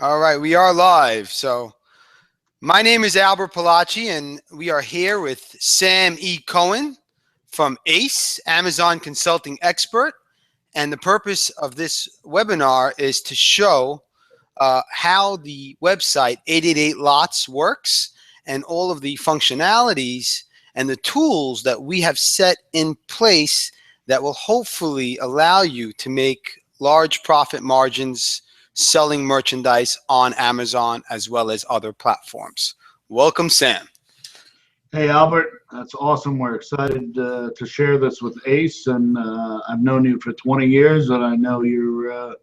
All right, we are live. So my name is Albert Palacci, and we are here with Sam E. Cohen from ACE, Amazon Consulting Expert. And the purpose of this webinar is to show how the website 888 Lots works and all of the functionalities and the tools that we have set in place that will hopefully allow you to make large profit margins selling merchandise on Amazon as well as other platforms. Welcome, Sam. Hey, Albert. That's awesome. We're excited to share this with ACE, and I've known you for 20 years, and I know you're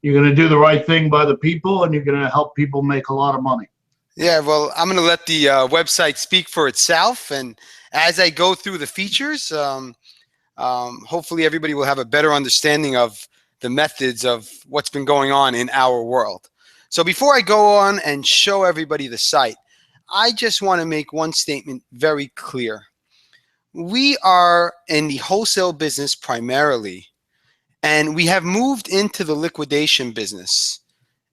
going to do the right thing by the people, and you're going to help people make a lot of money. Yeah, well, I'm going to let the website speak for itself, and as I go through the features, hopefully everybody will have a better understanding of the methods of what's been going on in our world. So before I go on and show everybody the site, I just want to make one statement very clear. We are in the wholesale business primarily, and we have moved into the liquidation business.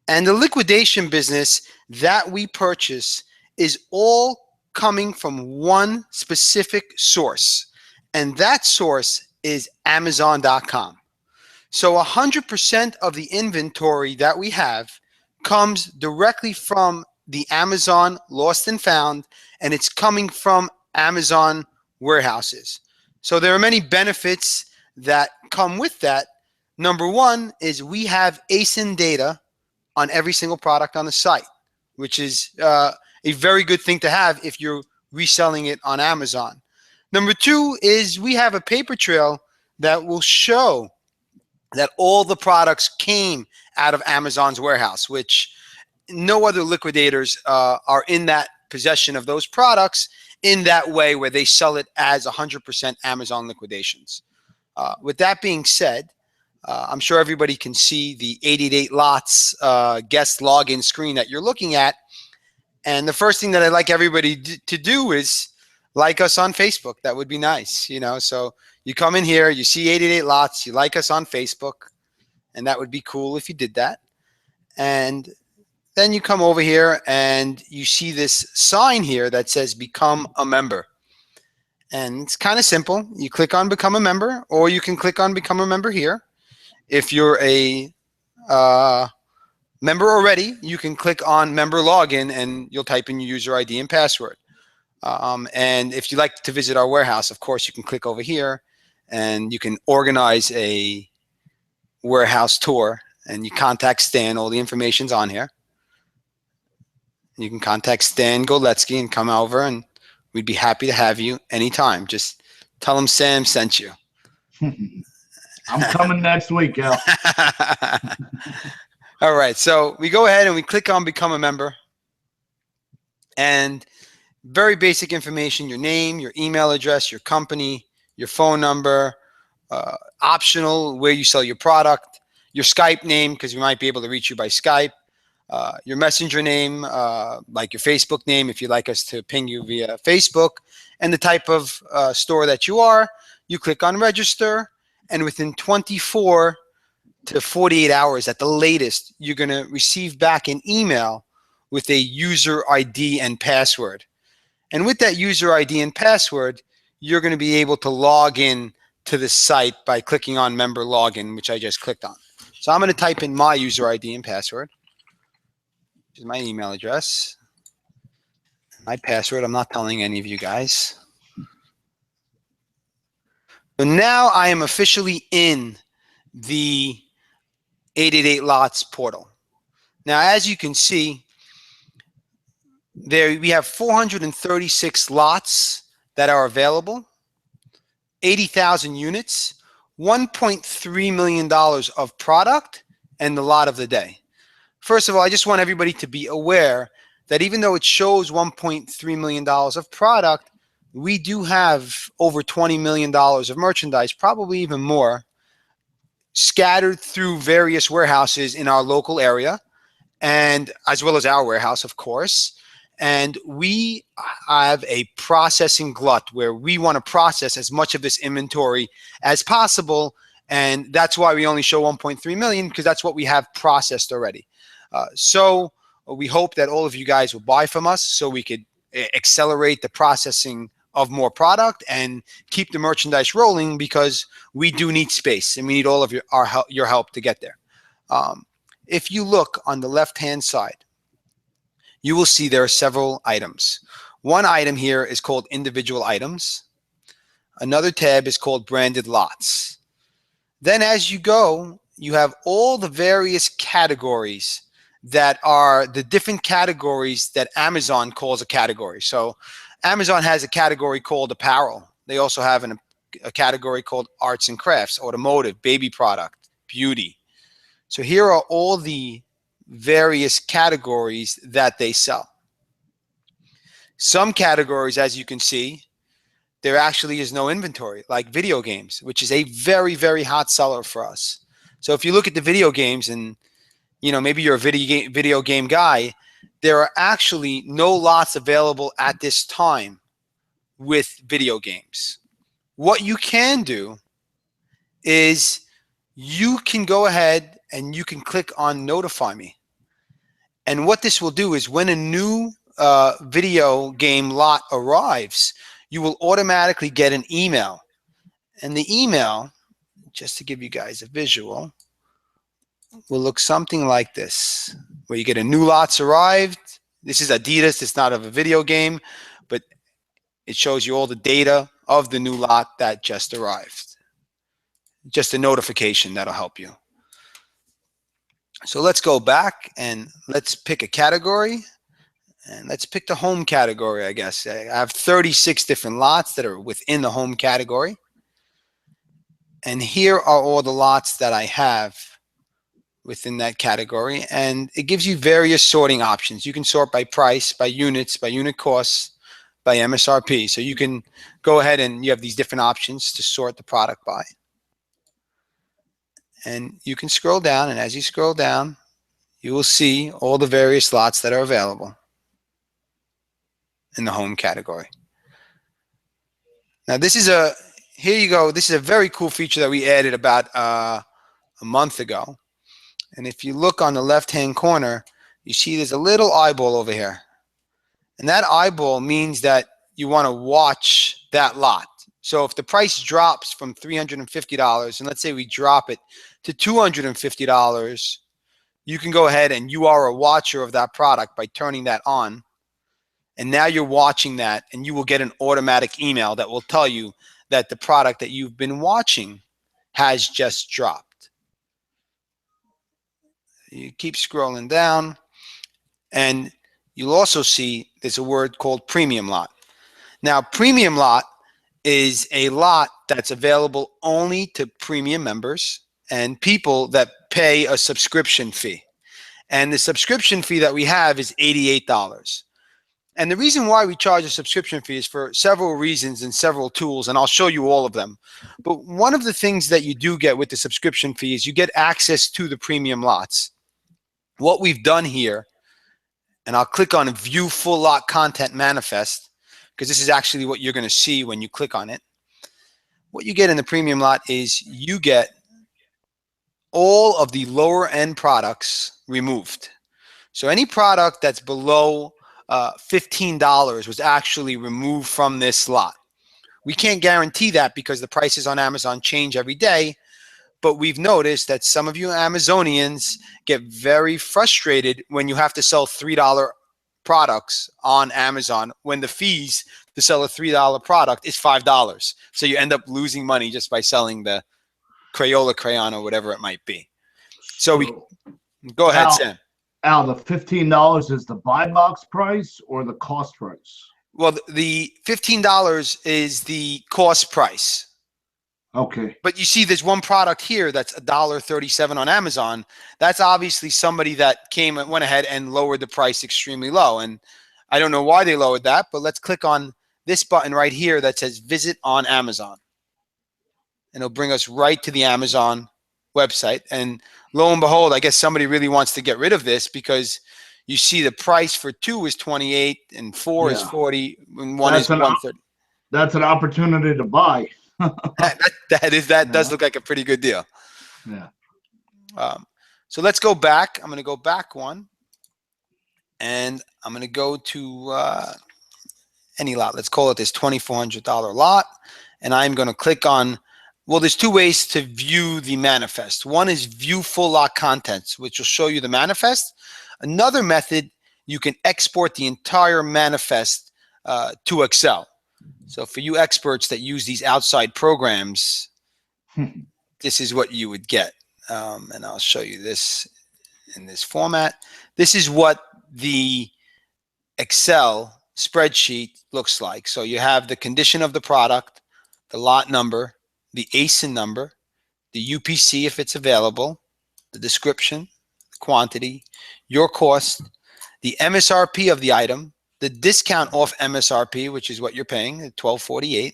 And the liquidation business that we purchase is all coming from one specific source, and that source is Amazon.com. So 100% of the inventory that we have comes directly from the Amazon Lost and Found, and it's coming from Amazon warehouses. So there are many benefits that come with that. Number one is we have ASIN data on every single product on the site, which is a very good thing to have if you're reselling it on Amazon. Number two is we have a paper trail that will show that all the products came out of Amazon's warehouse, which no other liquidators are in that possession of those products in that way where they sell it as 100% Amazon liquidations. With that being said, I'm sure everybody can see the 888 Lots guest login screen that you're looking at. And the first thing that I'd like everybody to do is like us on Facebook. That would be nice, you know. So you come in here, you see 888 Lots, you like us on Facebook, and that would be cool if you did that. And then you come over here and you see this sign here that says become a member. And it's kind of simple. You click on become a member, or you can click on become a member here. If you're a member already, you can click on member login and you'll type in your user ID and password. And if you'd like to visit our warehouse, of course, you can click over here and you can organize a warehouse tour, and you contact Stan. All the information's on here. You can contact Stan Goletsky and come over, and we'd be happy to have you anytime. Just tell him Sam sent you. I'm coming next week, Al. All right, so we go ahead and we click on become a member, and very basic information: your name, your email address, your company, your phone number, optional where you sell your product, your Skype name because we might be able to reach you by Skype, your messenger name, like your Facebook name if you'd like us to ping you via Facebook, and the type of store that you are. You click on register, and within 24 to 48 hours at the latest, you're going to receive back an email with a user ID and password. And with that user ID and password, you're going to be able to log in to the site by clicking on member login, which I just clicked on. So I'm going to type in my user ID and password, which is my email address. My password, I'm not telling any of you guys. So now I am officially in the 888 Lots portal. Now, as you can see, there we have 436 lots that are available, 80,000 units, $1.3 million of product, and the lot of the day. First of all, I just want everybody to be aware that even though it shows $1.3 million of product, we do have over $20 million of merchandise, probably even more, scattered through various warehouses in our local area, and as well as our warehouse, of course. And we have a processing glut where we want to process as much of this inventory as possible. And that's why we only show 1.3 million, because that's what we have processed already. So we hope that all of you guys will buy from us so we could accelerate the processing of more product and keep the merchandise rolling, because we do need space and we need all of your help to get there. If you look on the left-hand side, you will see there are several items. One item here is called individual items. Another tab is called branded lots. Then as you go, you have all the various categories that are the different categories that Amazon calls a category. So Amazon has a category called apparel. They also have a category called arts and crafts, automotive, baby product, beauty. So here are all the various categories that they sell. Some categories, as you can see, there actually is no inventory, like video games, which is a very, very hot seller for us. So if you look at the video games and, you know, maybe you're a video game guy, there are actually no lots available at this time with video games. What you can do is you can go ahead and you can click on notify me. And what this will do is when a new video game lot arrives, you will automatically get an email. And the email, just to give you guys a visual, will look something like this, where you get a new lot's arrived. This is Adidas. It's not of a video game, but it shows you all the data of the new lot that just arrived. Just a notification that'll help you. So let's go back and let's pick a category. And let's pick the home category, I guess. I have 36 different lots that are within the home category. And here are all the lots that I have within that category. And it gives you various sorting options. You can sort by price, by units, by unit costs, by MSRP. So you can go ahead and you have these different options to sort the product by. And you can scroll down, and as you scroll down, you will see all the various lots that are available in the home category. Now this is here you go. This is a very cool feature that we added about a month ago. And if you look on the left-hand corner, you see there's a little eyeball over here. And that eyeball means that you want to watch that lot. So if the price drops from $350, and let's say we drop it to $250, you can go ahead and you are a watcher of that product by turning that on. And now you're watching that, and you will get an automatic email that will tell you that the product that you've been watching has just dropped. You keep scrolling down, and you'll also see there's a word called premium lot. Now, premium lot is a lot that's available only to premium members and people that pay a subscription fee. And the subscription fee that we have is $88. And the reason why we charge a subscription fee is for several reasons and several tools, and I'll show you all of them. But one of the things that you do get with the subscription fee is you get access to the premium lots. What we've done here, and I'll click on View Full Lot Content Manifest, because this is actually what you're going to see when you click on it. What you get in the premium lot is you get all of the lower end products removed. So any product that's below $15 was actually removed from this lot. We can't guarantee that because the prices on Amazon change every day, but we've noticed that some of you Amazonians get very frustrated when you have to sell $3 products on Amazon when the fees to sell a $3 product is $5. So you end up losing money just by selling the Crayola crayon or whatever it might be. So we go ahead, Sam. Al, the $15 is the buy box price or the cost price? Well, the $15 is the cost price. Okay. But you see there's one product here that's $1.37 on Amazon. That's obviously somebody that went ahead and lowered the price extremely low. And I don't know why they lowered that, but let's click on this button right here that says Visit on Amazon. And it'll bring us right to the Amazon website. And lo and behold, I guess somebody really wants to get rid of this because you see the price for 2 is 28 and 4 is 40 and 1 is 130. That's an opportunity to buy. that does look like a pretty good deal. Yeah. So let's go back. I'm going to go back one, and I'm going to go to any lot. Let's call it this $2,400 lot, and I'm going to click on, well, there's two ways to view the manifest. One is view full lot contents, which will show you the manifest. Another method, you can export the entire manifest to Excel. So for you experts that use these outside programs, this is what you would get. And I'll show you this in this format. This is what the Excel spreadsheet looks like. So you have the condition of the product, the lot number, the ASIN number, the UPC if it's available, the description, the quantity, your cost, the MSRP of the item, the discount off MSRP, which is what you're paying, $12.48.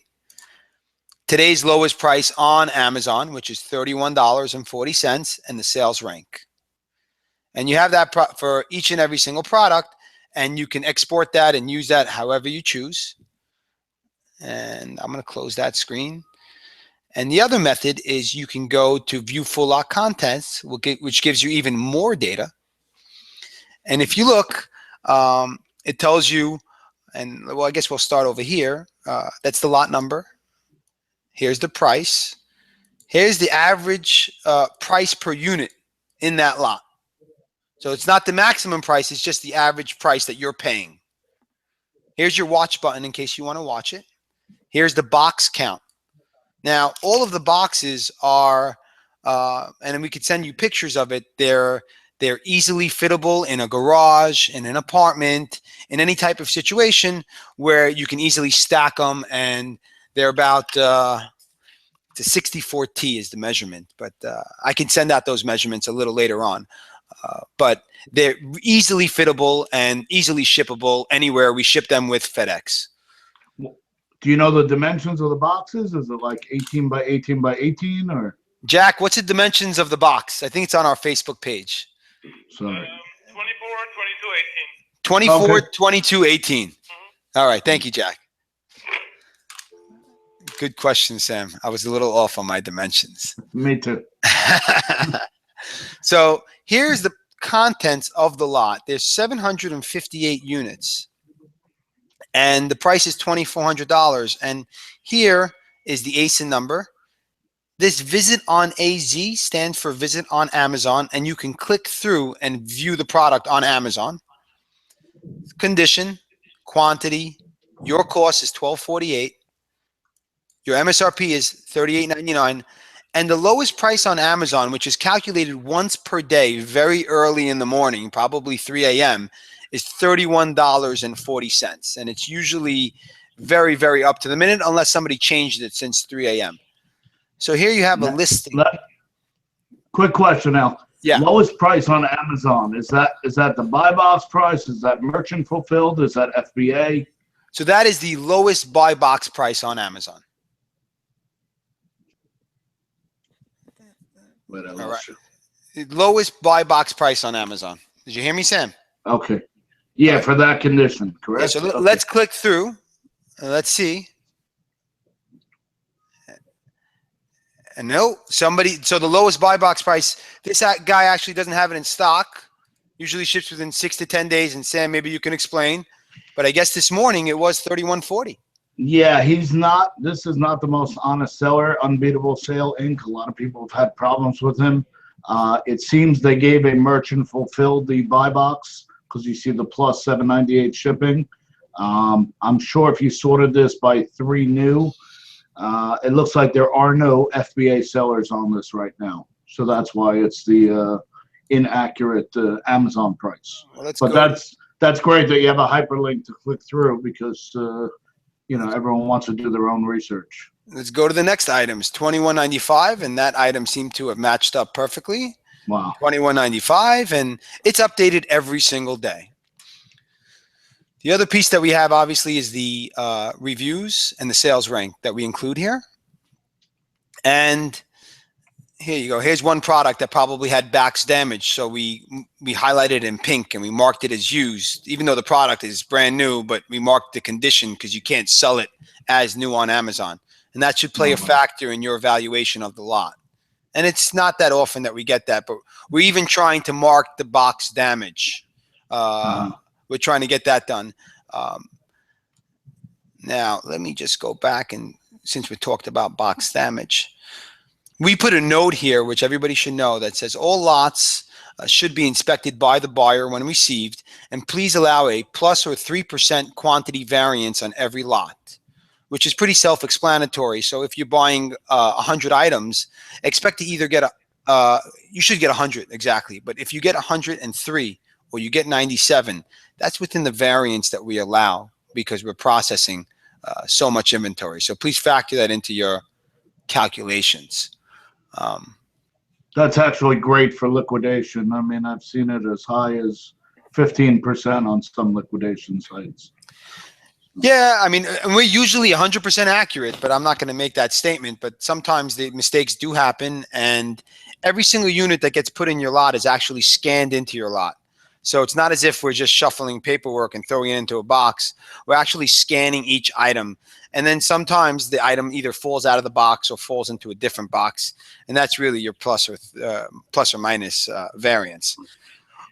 Today's lowest price on Amazon, which is $31.40, and the sales rank. And you have that for each and every single product, and you can export that and use that however you choose. And I'm going to close that screen. And the other method is you can go to view full lot contents, which gives you even more data. And if you look, it tells you, and well, I guess we'll start over here. That's the lot number. Here's the price. Here's the average price per unit in that lot. So it's not the maximum price, it's just the average price that you're paying. Here's your watch button in case you want to watch it. Here's the box count. Now, all of the boxes are, and we could send you pictures of it, they're easily fittable in a garage, in an apartment, in any type of situation where you can easily stack them, and they're about to 64T is the measurement, but I can send out those measurements a little later on. But they're easily fittable and easily shippable anywhere. We ship them with FedEx. Do you know the dimensions of the boxes? Is it like 18 by 18 by 18 or? Jack, what's the dimensions of the box? I think it's on our Facebook page. Sorry. 24, 22, 18. 24, Okay. 22, 18. All right. Thank you, Jack. Good question, Sam. I was a little off on my dimensions. Me too. So here's the contents of the lot. There's 758 units. And the price is $2,400. And here is the ASIN number. This visit on AZ stands for visit on Amazon, and you can click through and view the product on Amazon. Condition, quantity, your cost is $12.48. Your MSRP is $38.99. And the lowest price on Amazon, which is calculated once per day, very early in the morning, probably 3 a.m., is $31.40. And it's usually very, very up to the minute unless somebody changed it since 3 a.m. So here you have a listing. Quick question now. Yeah. Lowest price on Amazon, is that the buy box price? Is that merchant fulfilled? Is that FBA? So that is the lowest buy box price on Amazon. All right. The lowest buy box price on Amazon. Did you hear me, Sam? Okay. Yeah, for that condition, correct? Yeah, so let's click through. Let's see. And no, so the lowest buy box price, this guy actually doesn't have it in stock. Usually ships within 6 to 10 days. And Sam, maybe you can explain. But I guess this morning it was $31.40. Yeah, this is not the most honest seller. Unbeatable Sale Inc. A lot of people have had problems with him. It seems they gave a merchant fulfilled the buy box because you see the plus $7.98 shipping. I'm sure if you sorted this by 3 new, it looks like there are no FBA sellers on this right now. So that's why it's the inaccurate Amazon price. Well, but that's great that you have a hyperlink to click through because everyone wants to do their own research. Let's go to the next items. $21.95, and that item seemed to have matched up perfectly. Wow. $21.95, and it's updated every single day. The other piece that we have, obviously, is the reviews and the sales rank that we include here. And here you go. Here's one product that probably had backs damage, so we highlighted it in pink and we marked it as used, even though the product is brand new, but we marked the condition because you can't sell it as new on Amazon. And that should play a factor in your evaluation of the lot. And it's not that often that we get that, but we're even trying to mark the box damage. We're trying to get that done. Now, let me just go back, and since we talked about box damage, we put a note here, which everybody should know, that says all lots should be inspected by the buyer when received, and please allow a plus or 3% quantity variance on every lot, which is pretty self-explanatory. So if you're buying 100 items, expect to either get you should get 100 exactly, but if you get 103 or you get 97, that's within the variance that we allow because we're processing so much inventory. So please factor that into your calculations. That's actually great for liquidation. I mean, I've seen it as high as 15% on some liquidation sites. Yeah, I mean, we're usually 100% accurate, but I'm not going to make that statement. But sometimes the mistakes do happen, and every single unit that gets put in your lot is actually scanned into your lot. So it's not as if we're just shuffling paperwork and throwing it into a box. We're actually scanning each item. And then sometimes the item either falls out of the box or falls into a different box. And that's really your plus or minus variance.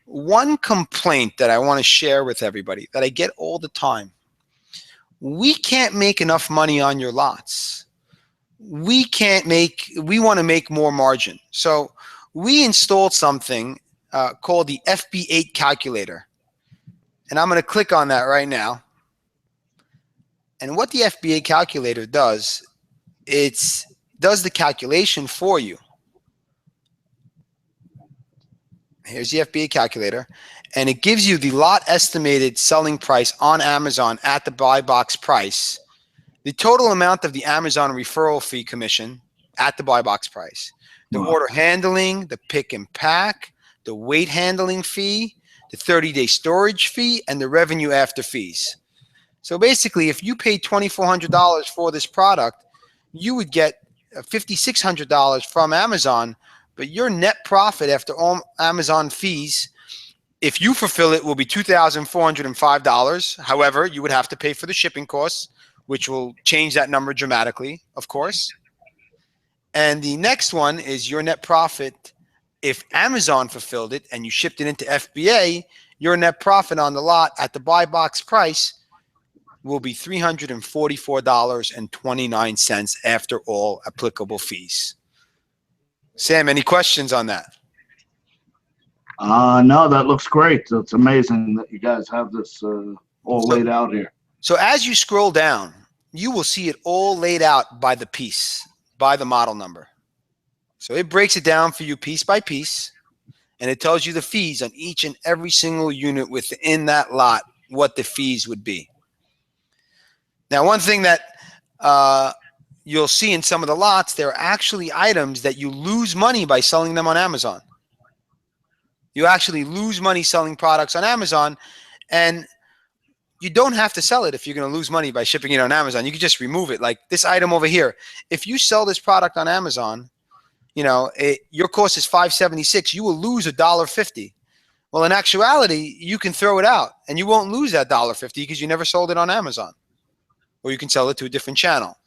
One complaint that I want to share with everybody that I get all the time: we can't make enough money on your lots. We want to make more margin. So we installed something called the Fba Calculator. And I'm going to click on that right now. And what the Fba Calculator does, it does the calculation for you. Here's the Fba Calculator. And it gives you the lot estimated selling price on Amazon at the buy box price, the total amount of the Amazon referral fee commission at the buy box price, the order handling, the pick and pack, the weight handling fee, the 30-day storage fee, and the revenue after fees. So basically, if you paid $2,400 for this product, you would get $5,600 from Amazon, but your net profit after all Amazon fees, if you fulfill it, will be $2,405. However, you would have to pay for the shipping costs, which will change that number dramatically, of course. And the next one is your net profit. If Amazon fulfilled it and you shipped it into FBA, your net profit on the lot at the buy box price will be $344.29 after all applicable fees. Sam, any questions on that? No, that looks great. It's amazing that you guys have this all laid out here. So as you scroll down, you will see it all laid out by the piece, by the model number. So it breaks it down for you piece by piece, and it tells you the fees on each and every single unit within that lot, what the fees would be. Now, one thing that you'll see in some of the lots, there are actually items that you lose money by selling them on Amazon. You actually lose money selling products on Amazon, and you don't have to sell it if you're going to lose money by shipping it on Amazon. You can just remove it. Like this item over here. If you sell this product on Amazon, you know, your cost is $5.76. You will lose $1.50. Well, in actuality, you can throw it out, and you won't lose that $1.50 because you never sold it on Amazon. Or you can sell it to a different channel.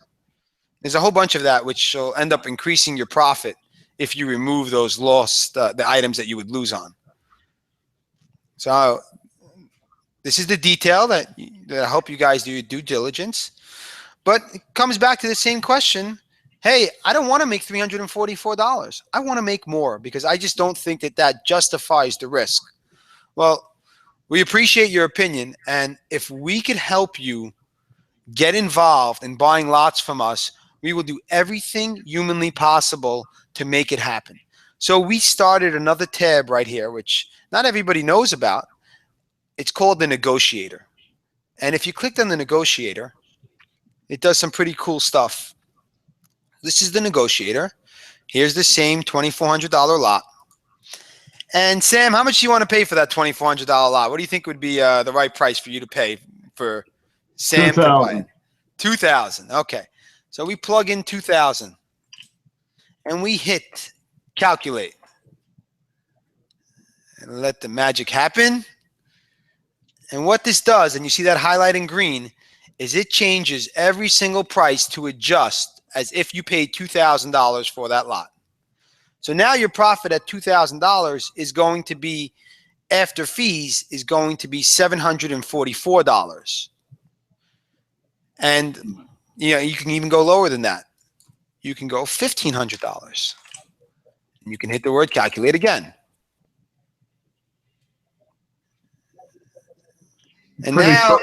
There's a whole bunch of that which will end up increasing your profit if you remove those lost, the items that you would lose on. So this is the detail that I hope you guys do your due diligence. But it comes back to the same question. Hey, I don't want to make $344. I want to make more because I just don't think that that justifies the risk. Well, we appreciate your opinion. And if we could help you get involved in buying lots from us, we will do everything humanly possible to make it happen. So we started another tab right here, which not everybody knows about. It's called the Negotiator. And if you clicked on the Negotiator, it does some pretty cool stuff. This is the Negotiator. Here's the same $2,400 lot. And Sam, how much do you want to pay for that $2,400 lot? What do you think would be the right price for you to pay for Sam to buy it? $2,000. Okay. So we plug in $2,000 and we hit calculate and let the magic happen. And what this does, and you see that highlight in green, is it changes every single price to adjust as if you paid $2,000 for that lot. So now your profit at $2,000 is going to be, after fees, is going to be $744. And you can even go lower than that. You can go $1,500. And you can hit the word calculate again. And now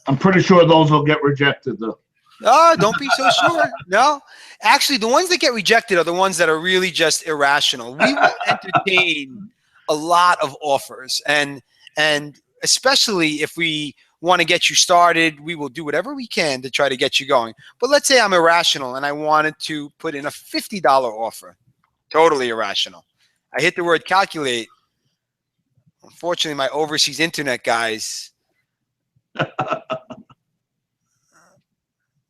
I'm pretty sure those will get rejected though. Oh, don't be so sure. No, actually, the ones that get rejected are the ones that are really just irrational. We will entertain a lot of offers, and especially if we want to get you started, we will do whatever we can to try to get you going. But let's say I'm irrational and I wanted to put in a $50 offer. Totally irrational. I hit the word calculate. Unfortunately, my overseas internet guys.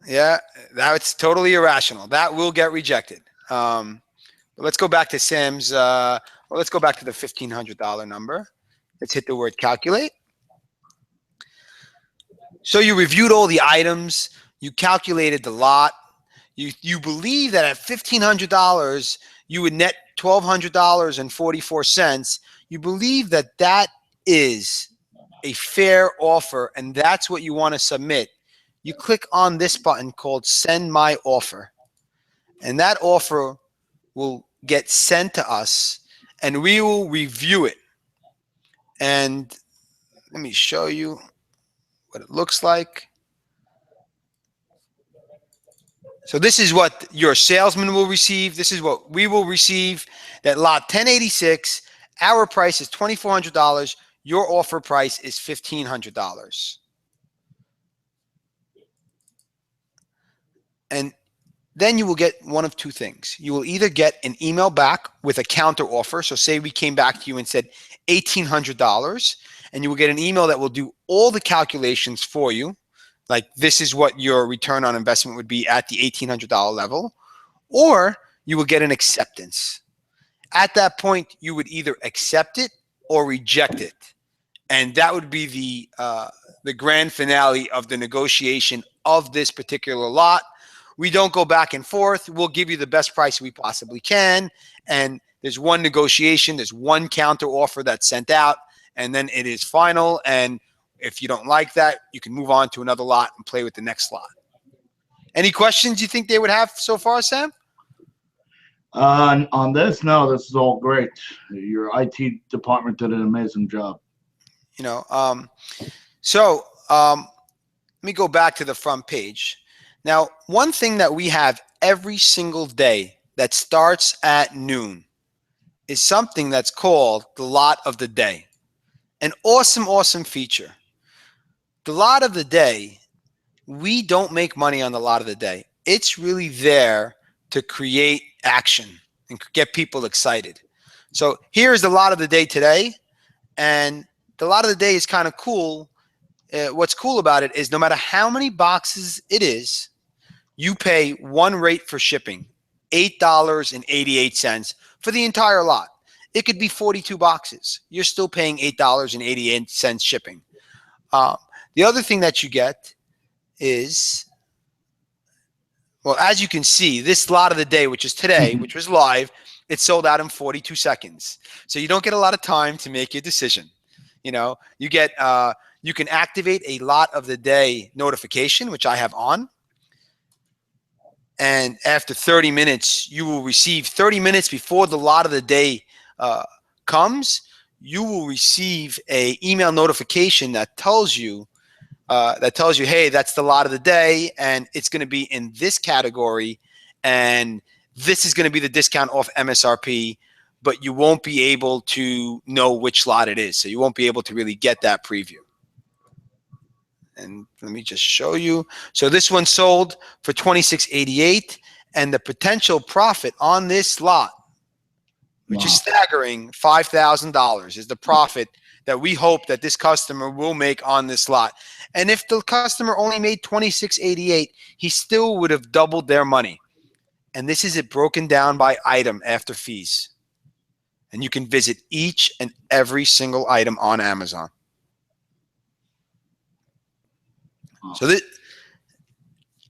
Yeah, that's totally irrational. That will get rejected. But let's go back to Sam's. Let's go back to the $1,500 number. Let's hit the word calculate. So you reviewed all the items. You calculated the lot. You believe that at $1,500 you would net $1,200.44. You believe that that is a fair offer, and that's what you want to submit. You click on this button called Send My Offer, and that offer will get sent to us, and we will review it. And let me show you what it looks like. So this is what your salesman will receive. This is what we will receive. That lot 1086, our price is $2,400. Your offer price is $1,500. And then you will get one of two things. You will either get an email back with a counter offer. So say we came back to you and said $1,800, and you will get an email that will do all the calculations for you. Like this is what your return on investment would be at the $1,800 level. Or you will get an acceptance. At that point, you would either accept it or reject it. And that would be the grand finale of the negotiation of this particular lot. We don't go back and forth. We'll give you the best price we possibly can. And there's one negotiation. There's one counter offer that's sent out. And then it is final. And if you don't like that, you can move on to another lot and play with the next lot. Any questions you think they would have so far, Sam? On this, no, this is all great. Your IT department did an amazing job. Let me go back to the front page. Now, one thing that we have every single day that starts at noon is something that's called the lot of the day. An awesome, awesome feature. The lot of the day, we don't make money on the lot of the day. It's really there to create action and get people excited. So here's the lot of the day today. And the lot of the day is kind of cool. What's cool about it is no matter how many boxes it is, you pay one rate for shipping, $8.88 for the entire lot. It could be 42 boxes. You're still paying $8.88 shipping. The other thing that you get is, well, as you can see, this lot of the day, which is today, which was live, it sold out in 42 seconds. So you don't get a lot of time to make your decision. You get, you can activate a lot of the day notification, which I have on. And after 30 minutes, you will receive 30 minutes before the lot of the day comes. You will receive a email notification that tells you, hey, that's the lot of the day, and it's going to be in this category, and this is going to be the discount off MSRP, but you won't be able to know which lot it is. So you won't be able to really get that preview. And let me just show you. So this one sold for $26.88, and the potential profit on this lot, which is staggering, $5,000 is the profit that we hope that this customer will make on this lot. And if the customer only made $26.88, he still would have doubled their money. And this is it broken down by item after fees. And you can visit each and every single item on Amazon. So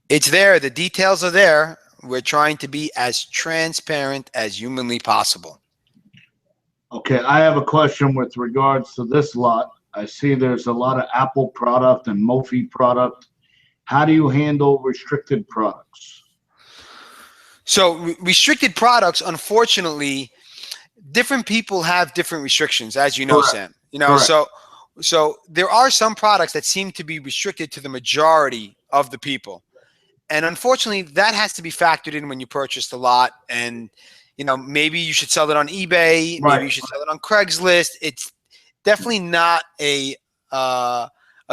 it's there. The details are there. We're trying to be as transparent as humanly possible. Okay, I have a question with regards to this lot. I see there's a lot of Apple product and Mophie product. How do you handle restricted products? So restricted products, unfortunately, different people have different restrictions, as you know, Correct. Sam. You know, Correct. so there are some products that seem to be restricted to the majority of the people. And unfortunately, that has to be factored in when you purchase the lot. And, you know, maybe you should sell it on eBay. Maybe Right. you should sell it on Craigslist. It's definitely not a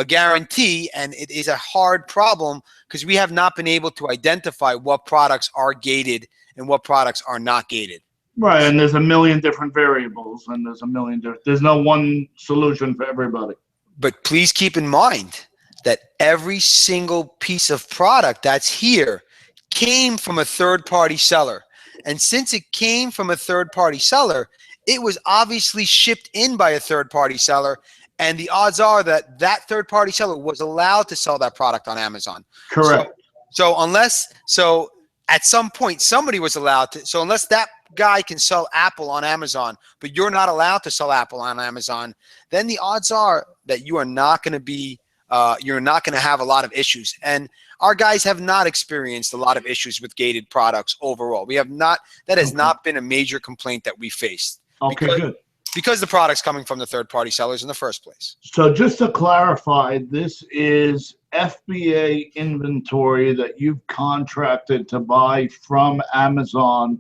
guarantee, and it is a hard problem because we have not been able to identify what products are gated and what products are not gated. Right, and there's a million different variables, and there's no one solution for everybody. But please keep in mind that every single piece of product that's here came from a third-party seller. And since it came from a third-party seller, it was obviously shipped in by a third-party seller, and the odds are that that third-party seller was allowed to sell that product on Amazon. Correct. So at some point somebody was allowed to. So unless that guy can sell Apple on Amazon, but you're not allowed to sell Apple on Amazon, then the odds are that you are not going to be you're not going to have a lot of issues. And our guys have not experienced a lot of issues with gated products overall. We have not. That has not been a major complaint that we faced. Okay, good. Because the product's coming from the third-party sellers in the first place. So just to clarify, this is FBA inventory that you've contracted to buy from Amazon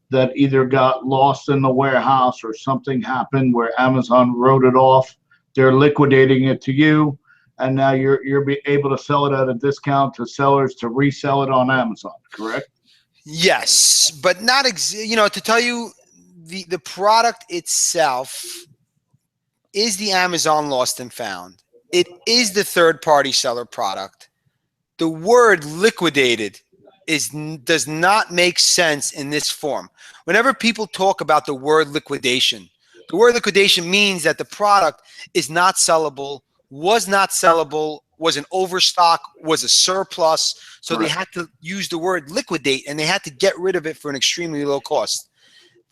that either got lost in the warehouse or something happened where Amazon wrote it off. They're liquidating it to you, and now you're be able to sell it at a discount to sellers to resell it on Amazon, correct? Yes, but not to tell you the product itself is the Amazon lost and found. It is the third-party seller product. The word liquidated does not make sense in this form. Whenever people talk about the word liquidation means that the product is not sellable, was not sellable, was an overstock, was a surplus. So They had to use the word liquidate, and they had to get rid of it for an extremely low cost.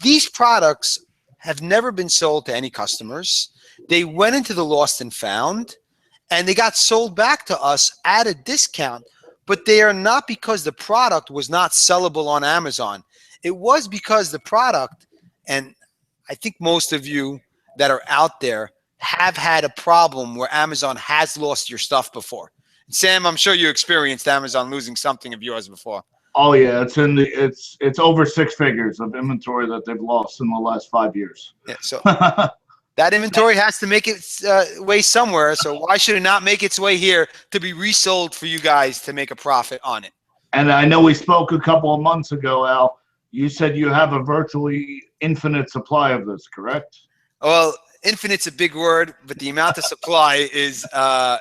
These products have never been sold to any customers. They went into the lost and found, and they got sold back to us at a discount, but they are not because the product was not sellable on Amazon. It was because the product, and I think most of you that are out there have had a problem where Amazon has lost your stuff before. Sam, I'm sure you experienced Amazon losing something of yours before. Oh yeah, it's over six figures of inventory that they've lost in the last 5 years. Yeah, so that inventory has to make its way somewhere. So why should it not make its way here to be resold for you guys to make a profit on it? And I know we spoke a couple of months ago, Al. You said you have a virtually infinite supply of this, correct? Well, infinite's a big word, but the amount of supply is a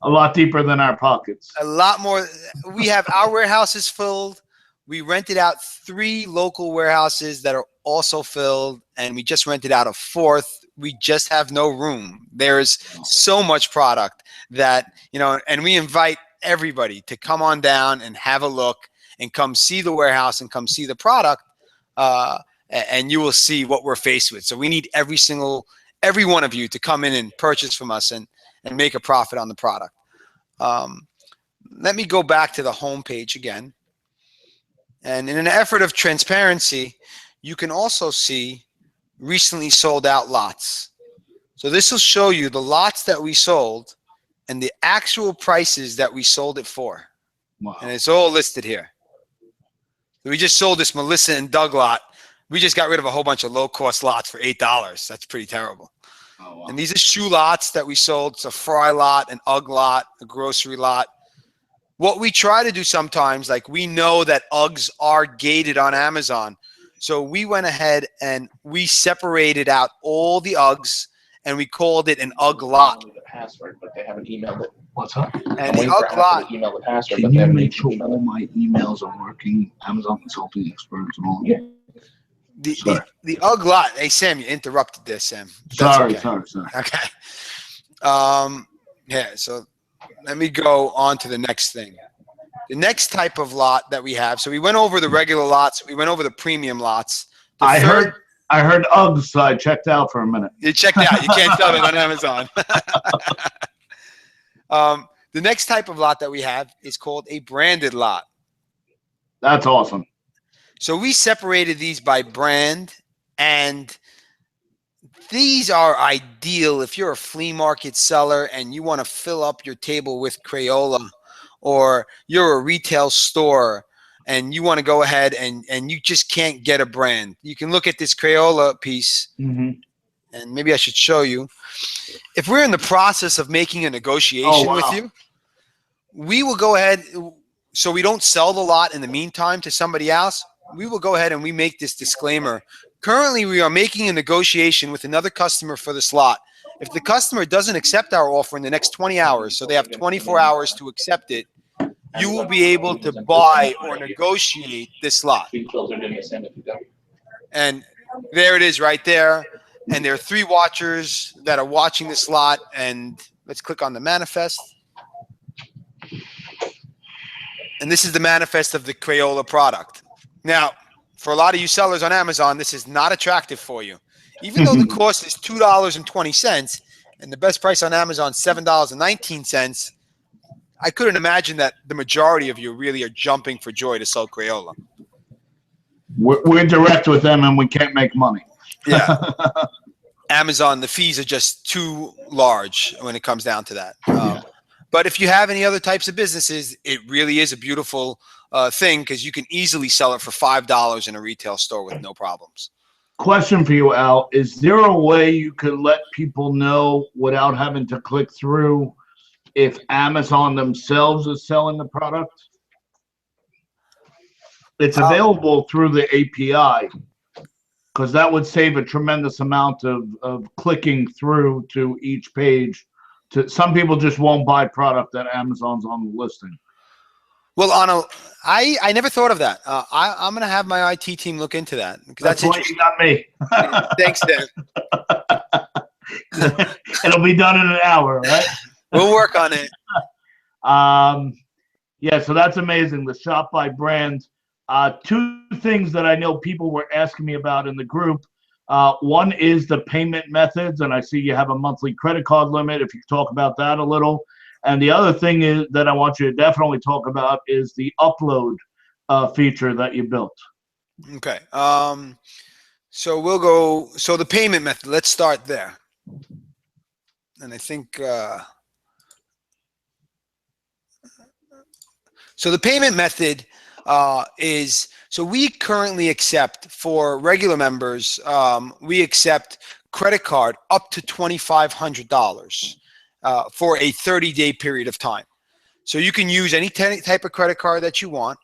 lot deeper than our pockets. A lot more. We have our warehouses filled. We rented out 3 local warehouses that are also filled, and we just rented out a 4th. We just have no room. There's so much product that, and we invite everybody to come on down and have a look and come see the warehouse and come see the product, and you will see what we're faced with. So we need every one of you to come in and purchase from us and make a profit on the product. Let me go back to the home page again. And in an effort of transparency, you can also see recently sold out lots. So this will show you the lots that we sold and the actual prices that we sold it for. Wow. And it's all listed here. We just sold this Melissa and Doug lot. We just got rid of a whole bunch of low-cost lots for $8. That's pretty terrible. Oh, wow. And these are shoe lots that we sold. It's a fry lot, an UGG lot, a grocery lot. What we try to do sometimes, like we know that UGGs are gated on Amazon. So we went ahead and we separated out all the UGGs and we called it an UGG lot. The password, but they haven't emailed it. What's up? And the UGG lot. Email the password, Can but they you haven't make sure emailed all it. my emails are working? Amazon consulting experts and all. Yeah. The UGG lot. Hey, Sam, you interrupted this, Sam. Sorry. Okay. Yeah, so let me go on to the next thing. The next type of lot that we have, so we went over the regular lots, we went over the premium lots. I heard Uggs, so I checked out for a minute. You checked out. You can't sell it on Amazon. The next type of lot that we have is called a branded lot. That's awesome. So we separated these by brand, and these are ideal if you're a flea market seller and you want to fill up your table with Crayola, or you're a retail store and you want to go ahead and you just can't get a brand. You can look at this Crayola piece, and maybe I should show you. If we're in the process of making a negotiation with you, we will go ahead, so we don't sell the lot in the meantime to somebody else. We will go ahead and we make this disclaimer. Currently, we are making a negotiation with another customer for this lot. If the customer doesn't accept our offer in the next 20 hours, so they have 24 hours to accept it, you will be able to buy or negotiate this lot. And there it is right there. And there are 3 watchers that are watching this lot. And let's click on the manifest. And this is the manifest of the Crayola product. Now, for a lot of you sellers on Amazon, this is not attractive for you. Even though the cost is $2.20 and the best price on Amazon $7.19, I couldn't imagine that the majority of you really are jumping for joy to sell Crayola. We're direct with them and we can't make money. Yeah. Amazon, the fees are just too large when it comes down to that. But if you have any other types of businesses, it really is a beautiful thing, because you can easily sell it for $5 in a retail store with no problems. Question for you, Al. Is there a way you could let people know without having to click through if Amazon themselves is selling the product? It's available through the API, because that would save a tremendous amount of clicking through to each page. Some people just won't buy product that Amazon's on the listing. Well, I never thought of that. I'm going to have my IT team look into that. That's why you got me. Thanks, Dan. It'll be done in an hour, right? We'll work on it. Yeah, so that's amazing. The shop by brand. 2 things that I know people were asking me about in the group. One is the payment methods, and I see you have a monthly credit card limit. If you could talk about that a little. And the other thing is that I want you to definitely talk about is the upload feature that you built. Okay. So we'll go. So the payment method. Let's start there. And I think. So the payment method is, so we currently accept for regular members, we accept credit card up to $2,500 for a 30-day period of time. So you can use any type of credit card that you want,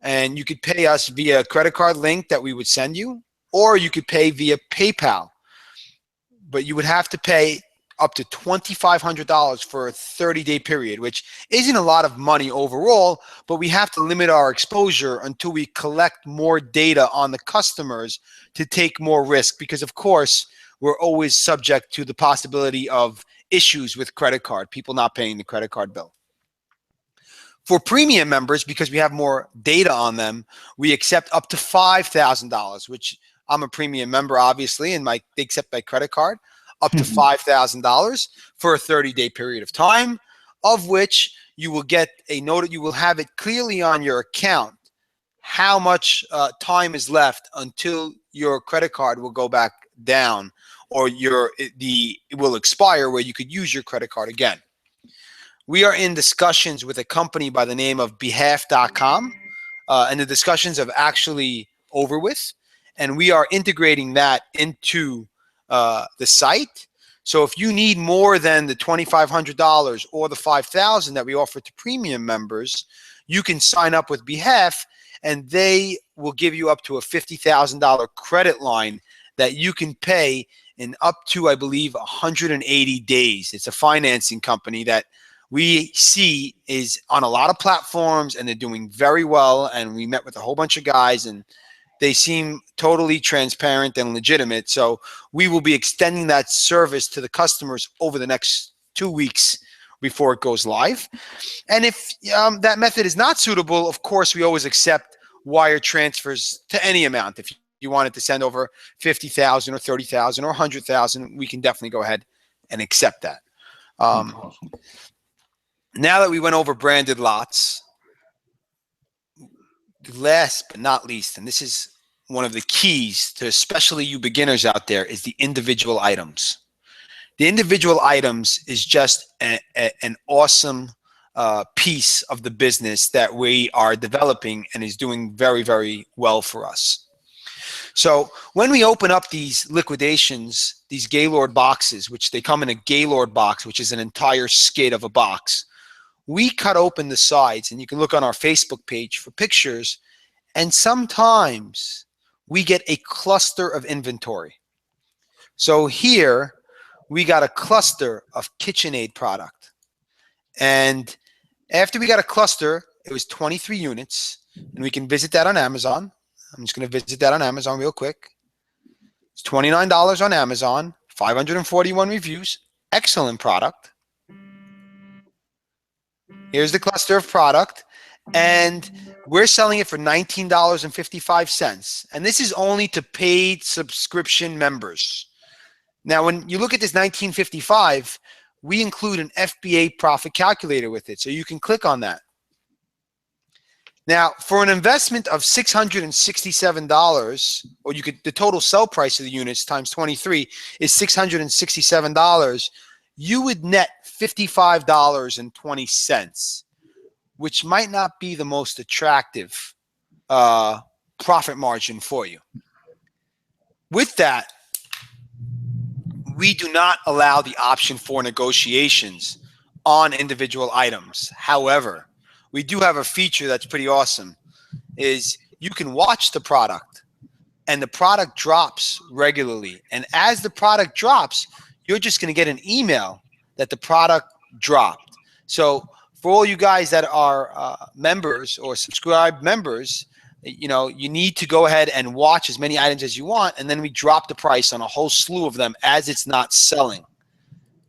and you could pay us via a credit card link that we would send you, or you could pay via PayPal. But you would have to pay up to $2,500 for a 30-day period, which isn't a lot of money overall, but we have to limit our exposure until we collect more data on the customers to take more risk, because of course we're always subject to the possibility of issues with credit card, people not paying the credit card bill. For premium members, because we have more data on them, we accept up to $5,000, which I'm a premium member, obviously, and they accept my credit card, up to $5,000 for a 30-day period of time, of which you will get a note. You will have it clearly on your account how much time is left until your credit card will go back down, or it will expire where you could use your credit card again. We are in discussions with a company by the name of behalf.com, and the discussions have actually over with, and we are integrating that into the site. So if you need more than the $2,500 or the $5,000 that we offer to premium members, you can sign up with Behalf, and they will give you up to a $50,000 credit line that you can pay in up to, I believe, 180 days. It's a financing company that we see is on a lot of platforms, and they're doing very well. And we met with a whole bunch of guys, and they seem totally transparent and legitimate. So we will be extending that service to the customers over the next 2 weeks before it goes live. And if that method is not suitable, of course, we always accept wire transfers to any amount. If you wanted to send over 50,000 or 30,000 or 100,000, we can definitely go ahead and accept that. Awesome. Now that we went over branded lots, last but not least, and this is one of the keys to especially you beginners out there, is the individual items. The individual items is just an awesome piece of the business that we are developing and is doing very, very well for us. So when we open up these liquidations, these Gaylord boxes, which they come in a Gaylord box, which is an entire skid of a box, we cut open the sides, and you can look on our Facebook page for pictures, and sometimes we get a cluster of inventory. So here we got a cluster of KitchenAid product. And after we got a cluster, it was 23 units, and we can visit that on Amazon. I'm just going to visit that on Amazon real quick. It's $29 on Amazon, 541 reviews, excellent product. Here's the cluster of product, and we're selling it for $19.55. And this is only to paid subscription members. Now, when you look at this $19.55, we include an Fba Profit Calculator with it, so you can click on that. Now, for an investment of $667, or the total sell price of the units times 23 is $667, you would net $55.20, which might not be the most attractive profit margin for you. With that, we do not allow the option for negotiations on individual items. However, we do have a feature that's pretty awesome, is you can watch the product, and the product drops regularly. And as the product drops, you're just going to get an email that the product dropped. So for all you guys that are members or subscribed members, you know, you need to go ahead and watch as many items as you want, and then we drop the price on a whole slew of them as it's not selling.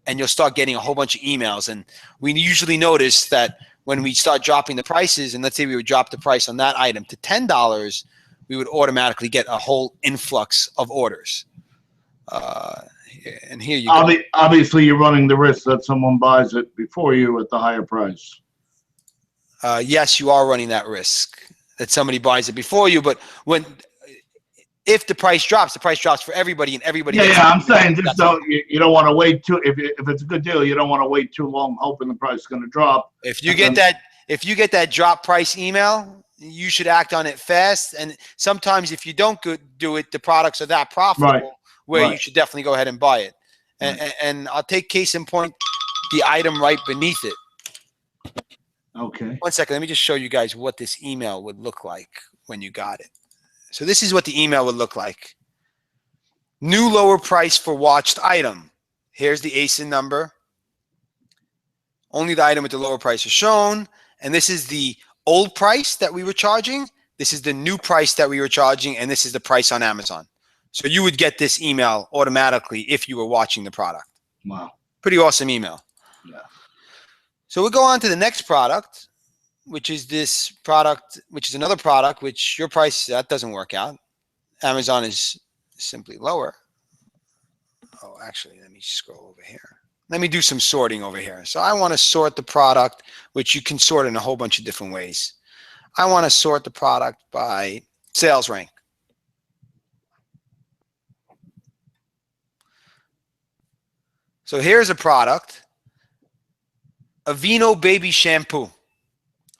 And you'll start getting a whole bunch of emails. And we usually notice that when we start dropping the prices, and let's say we would drop the price on that item to $10, we would automatically get a whole influx of orders. And here you go. Obviously, you're running the risk that someone buys it before you at the higher price. Yes, you are running that risk that somebody buys it before you. But if the price drops for everybody, and everybody. Yeah, I'm saying just so you don't want to wait too. If it's a good deal, you don't want to wait too long hoping the price is going to drop. If you get that drop price email, you should act on it fast. And sometimes if you don't do it, the products are that profitable where you should definitely go ahead and buy it. And I'll take case in point, the item right beneath it. Okay. 1 second. Let me just show you guys what this email would look like when you got it. So this is what the email would look like. New lower price for watched item. Here's the ASIN number. Only the item with the lower price is shown. And this is the old price that we were charging. This is the new price that we were charging. And this is the price on Amazon. So you would get this email automatically if you were watching the product. Wow. Pretty awesome email. Yeah. So we'll go on to the next product, which is this product, which is another product, which your price, that doesn't work out. Amazon is simply lower. Oh, actually, let me scroll over here. Let me do some sorting over here. So I want to sort the product, which you can sort in a whole bunch of different ways. I want to sort the product by sales rank. So here's a product, Aveeno Baby Shampoo.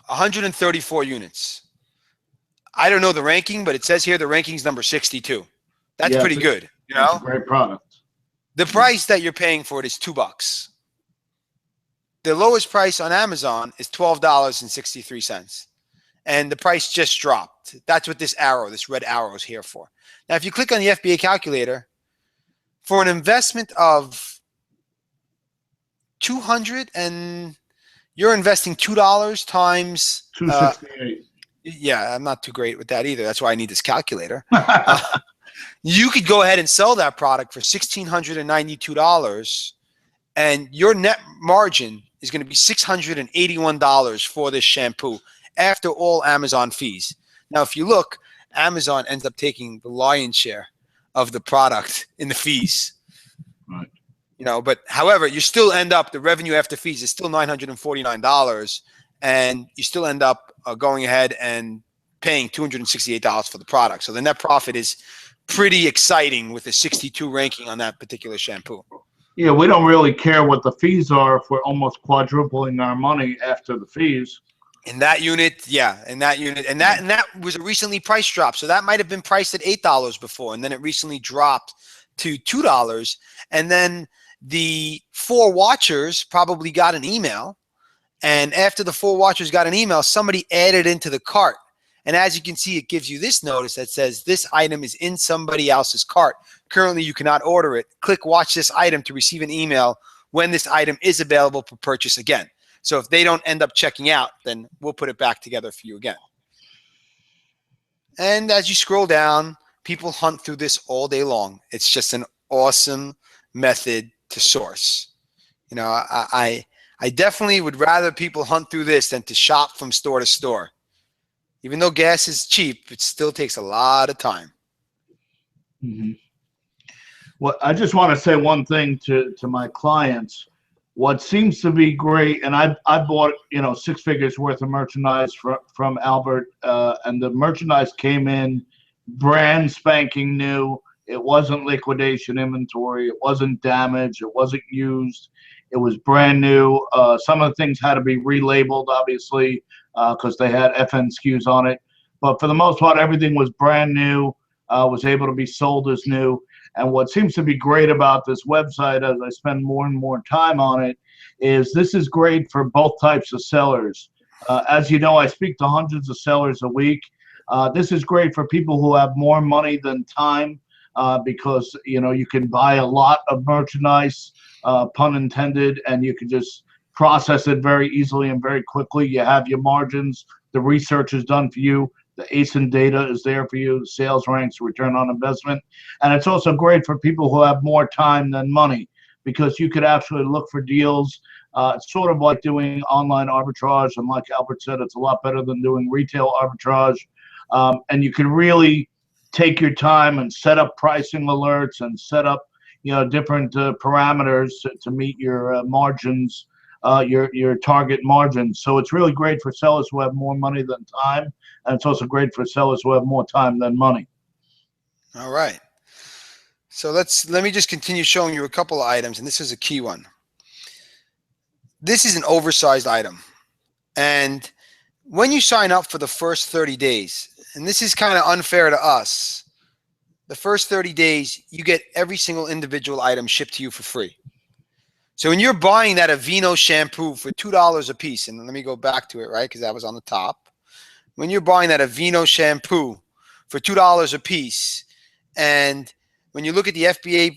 134 units. I don't know the ranking, but it says here the ranking's number 62. That's pretty good. You know, it's a great product. The price that you're paying for it is $2. The lowest price on Amazon is $12.63, and the price just dropped. That's what this arrow, this red arrow, is here for. Now, if you click on the Fba calculator, for an investment of $200 and you're investing $2 times $268. Yeah, I'm not too great with that either. That's why I need this calculator. You could go ahead and sell that product for $1,692, and your net margin is going to be $681 for this shampoo after all Amazon fees. Now, if you look, Amazon ends up taking the lion's share of the product in the fees. Right. You know, but however, you still end up, the revenue after fees is still $949, and you still end up going ahead and paying $268 for the product. So the net profit is pretty exciting with a 62 ranking on that particular shampoo. Yeah, we don't really care what the fees are if we're almost quadrupling our money after the fees. In that unit, yeah, in that unit, and that was a recently price drop. So that might have been priced at $8 before, and then it recently dropped to $2. And then the 4 watchers probably got an email, and after the 4 watchers got an email, somebody added into the cart. And as you can see, it gives you this notice that says this item is in somebody else's cart. Currently, you cannot order it. Click watch this item to receive an email when this item is available for purchase again. So if they don't end up checking out, then we'll put it back together for you again. And as you scroll down, people hunt through this all day long. It's just an awesome method to source. You know, I definitely would rather people hunt through this than to shop from store to store. Even though gas is cheap, it still takes a lot of time. Mm-hmm. Well, I just want to say one thing to my clients. What seems to be great, and I bought 6 figures worth of merchandise from Albert, and the merchandise came in brand spanking new. It wasn't liquidation inventory. It wasn't damaged. It wasn't used. It was brand new. Some of the things had to be relabeled, obviously, because they had FN SKUs on it. But for the most part, everything was brand new, was able to be sold as new. And what seems to be great about this website, as I spend more and more time on it, is this is great for both types of sellers. As you know, I speak to hundreds of sellers a week. This is great for people who have more money than time, because you can buy a lot of merchandise, pun intended, and you can just process it very easily and very quickly. You have your margins. The research is done for you. The ASIN data is there for you, sales ranks, return on investment. And it's also great for people who have more time than money, because you could actually look for deals. It's sort of like doing online arbitrage. And like Albert said, it's a lot better than doing retail arbitrage. And you can really take your time and set up pricing alerts and set up different parameters to meet your margins, your target margins. So it's really great for sellers who have more money than time, and it's also great for sellers who have more time than money. All right. So let me just continue showing you a couple of items, and this is a key one. This is an oversized item, and when you sign up for the first 30 days, and this is kind of unfair to us, the first 30 days you get every single individual item shipped to you for free. So when you're buying that Aveeno shampoo for $2 a piece, and let me go back to it, right, because that was on the top. When you're buying that Aveeno shampoo for $2 a piece, and when you look at the Fba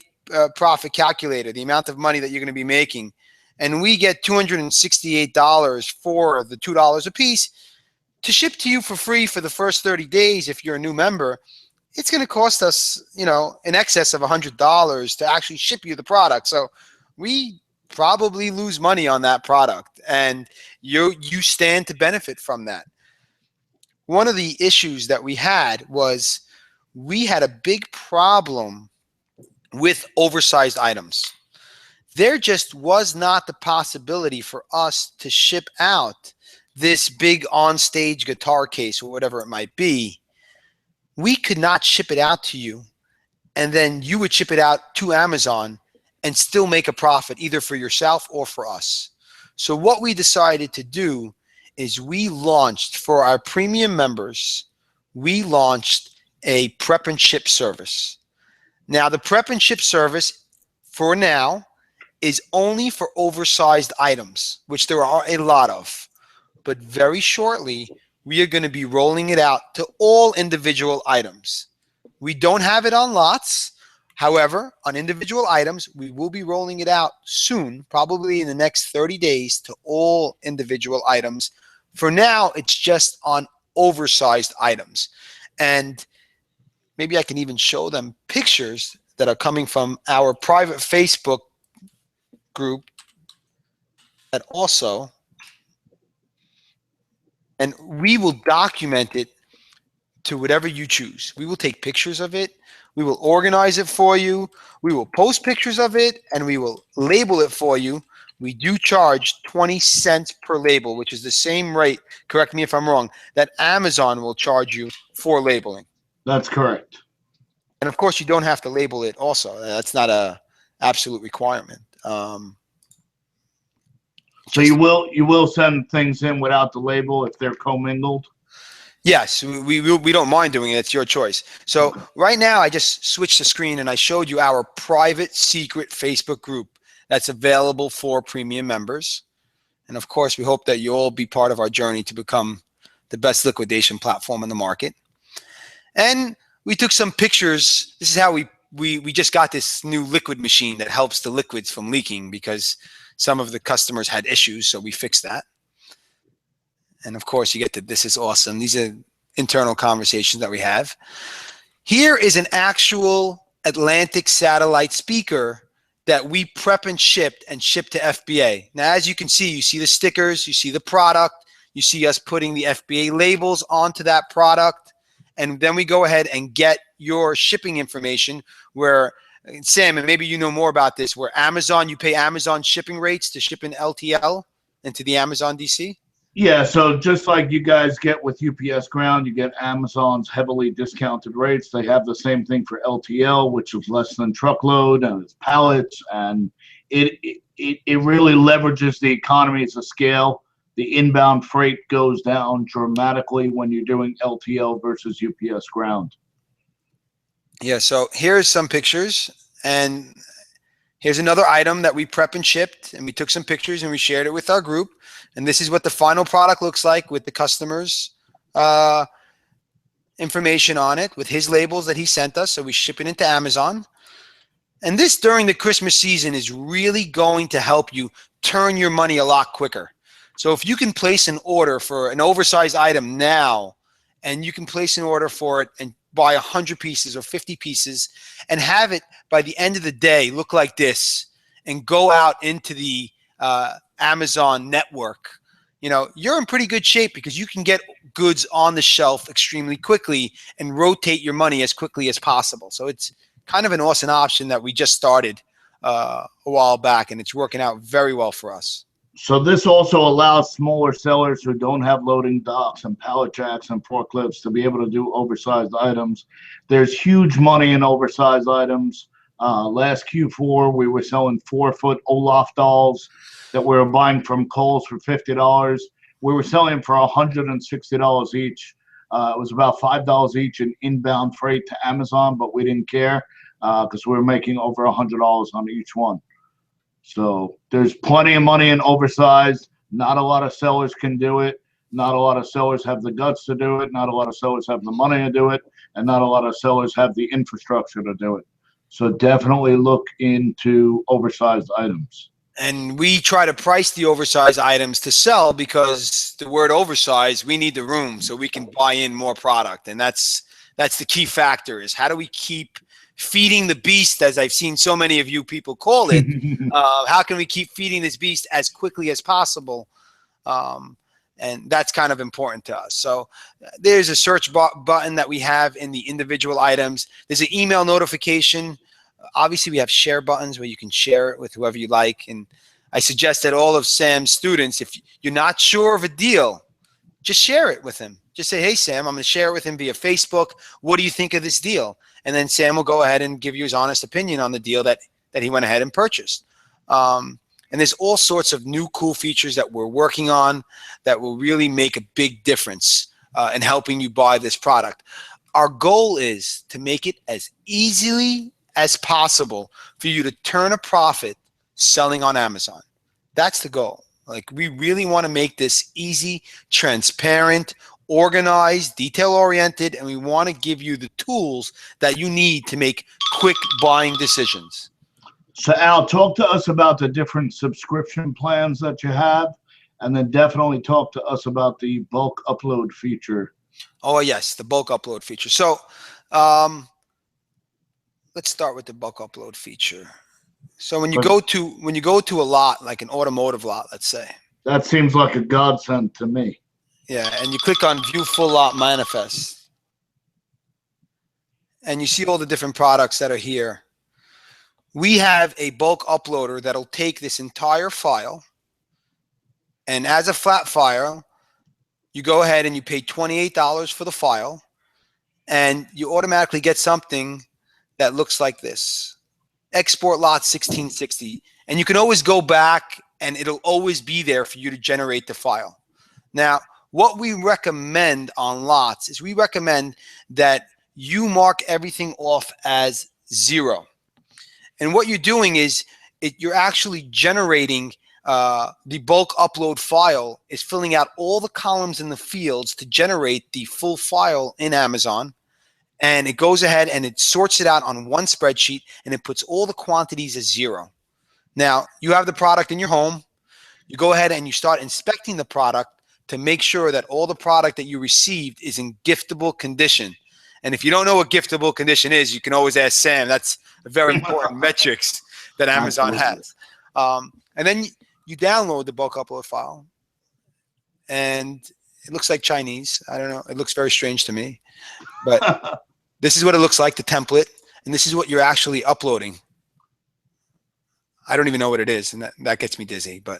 Profit Calculator, the amount of money that you're going to be making, and we get $268 for the $2 a piece to ship to you for free for the first 30 days if you're a new member, it's going to cost us, in excess of $100 to actually ship you the product. So we probably lose money on that product, and you stand to benefit from that. One of the issues that we had was we had a big problem with oversized items. There just was not the possibility for us to ship out this big on-stage guitar case or whatever it might be. We could not ship it out to you, and then you would ship it out to Amazon and still make a profit either for yourself or for us. So what we decided to do is we launched for our premium members, we launched a prep and ship service. Now the prep and ship service for now is only for oversized items, which there are a lot of, but very shortly we are going to be rolling it out to all individual items. We don't have it on lots. However, on individual items, we will be rolling it out soon, probably in the next 30 days to all individual items. For now, it's just on oversized items. And maybe I can even show them pictures that are coming from our private Facebook group. that also, and we will document it to whatever you choose. We will take pictures of it. We will organize it for you. We will post pictures of it, and we will label it for you. We do charge 20 cents per label, which is the same rate, correct me if I'm wrong, that Amazon will charge you for labeling. That's correct. And of course, you don't have to label it also. That's not a absolute requirement. So you will send things in without the label if they're commingled? Yes, we don't mind doing it. It's your choice. So Okay. right now, I just switched the screen and I showed you our private secret Facebook group that's available for premium members. And of course, we hope that you all be part of our journey to become the best liquidation platform in the market. And we took some pictures. This is how we just got this new liquid machine that helps the liquids from leaking because some of the customers had issues, so we fixed that. And of course, you get to, this is awesome. These are internal conversations that we have. Here is an actual Atlantic satellite speaker that we prep and ship to FBA. Now, as you can see, you see the stickers, you see the product, you see us putting the FBA labels onto that product. And then we go ahead and get your shipping information where, Sam, and maybe you know more about this, where Amazon, you pay Amazon shipping rates to ship in LTL into the Amazon DC? Yeah, so just like you guys get with UPS Ground, you get Amazon's heavily discounted rates. They have the same thing for LTL, which is less than truckload, and it's pallets, and it really leverages the economies of scale. The inbound freight goes down dramatically when you're doing LTL versus UPS Ground. Yeah, so here's some pictures, and here's another item that we prep and shipped, and we took some pictures and we shared it with our group. And this is what the final product looks like with the customer's information on it, with his labels that he sent us. So we ship it into Amazon. And this during the Christmas season is really going to help you turn your money a lot quicker. So if you can place an order for an oversized item now, and you can place an order for it and buy 100 pieces or 50 pieces and have it by the end of the day look like this and go out into the Amazon network, you know, you're in pretty good shape because you can get goods on the shelf extremely quickly and rotate your money as quickly as possible. So it's kind of an awesome option that we just started a while back, and it's working out very well for us. So this also allows smaller sellers who don't have loading docks and pallet jacks and forklifts to be able to do oversized items. There's huge money in oversized items. Last Q4, we were selling 4-foot Olaf dolls that we were buying from Kohl's for $50. We were selling for $160 each. It was about $5 each in inbound freight to Amazon, but we didn't care because we were making over $100 on each one. So there's plenty of money in oversized. Not a lot of sellers can do it. Not a lot of sellers have the guts to do it. Not a lot of sellers have the money to do it. And not a lot of sellers have the infrastructure to do it. So definitely look into oversized items. And we try to price the oversized items to sell because the word oversized, we need the room so we can buy in more product. And that's the key factor, is how do we keep feeding the beast, as I've seen so many of you people call it. How can we keep feeding this beast as quickly as possible? And that's kind of important to us. So there's a search button that we have in the individual items. There's an email notification. Obviously, we have share buttons where you can share it with whoever you like. And I suggest that all of Sam's students, if you're not sure of a deal, just share it with him. Just say, hey, Sam, I'm going to share it with him via Facebook. What do you think of this deal? And then Sam will go ahead and give you his honest opinion on the deal that he went ahead and purchased. And there's all sorts of new cool features that we're working on that will really make a big difference in helping you buy this product. Our goal is to make it as easily as possible for you to turn a profit selling on Amazon. That's the goal. Like, we really want to make this easy, transparent, organized, detail-oriented, and we want to give you the tools that you need to make quick buying decisions. So Al, talk to us about the different subscription plans that you have, and then definitely talk to us about the bulk upload feature. Oh, yes, the bulk upload feature. So let's start with the bulk upload feature. So when you But go to a lot, like an automotive lot, let's say, that seems like a godsend to me. yeah, and you click on View Full Lot Manifest, and you see all the different products that are here. We have a bulk uploader that'll take this entire file, and as a flat file, you go ahead and you pay $28 for the file, and you automatically get something that looks like this. Export lot 1660. And you can always go back and it'll always be there for you to generate the file. Now, what we recommend on lots is we recommend that you mark everything off as 0. And what you're doing is you're actually generating the bulk upload file is filling out all the columns in the fields to generate the full file in Amazon. And it goes ahead and it sorts it out on one spreadsheet and it puts all the quantities as 0. Now, you have the product in your home. You go ahead and you start inspecting the product to make sure that all the product that you received is in giftable condition. And if you don't know what giftable condition is, you can always ask Sam. That's a very important metrics that Amazon has. And then you download the bulk upload file. And it looks like Chinese. I don't know. It looks very strange to me. But this is what it looks like, the template. And this is what you're actually uploading. I don't even know what it is, and that gets me dizzy. But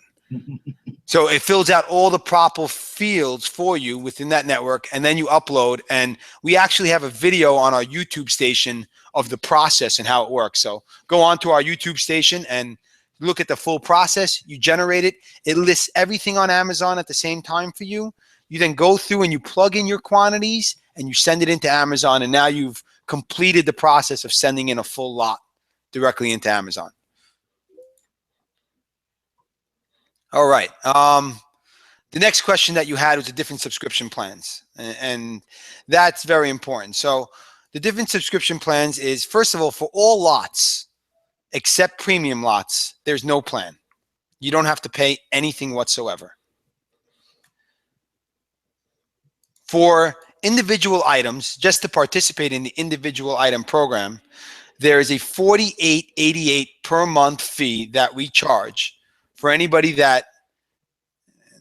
so it fills out all the proper fields for you within that network, and then you upload. And we actually have a video on our YouTube station of the process and how it works. So go on to our YouTube station and look at the full process. You generate it. It lists everything on Amazon at the same time for you. You then go through and you plug in your quantities and you send it into Amazon, and now you've completed the process of sending in a full lot directly into Amazon. All right. The next question that you had was the different subscription plans, and that's very important. So the different subscription plans is, first of all, for all lots except premium lots, there's no plan. You don't have to pay anything whatsoever. For individual items, just to participate in the individual item program, there is a $48.88 per month fee that we charge for anybody that,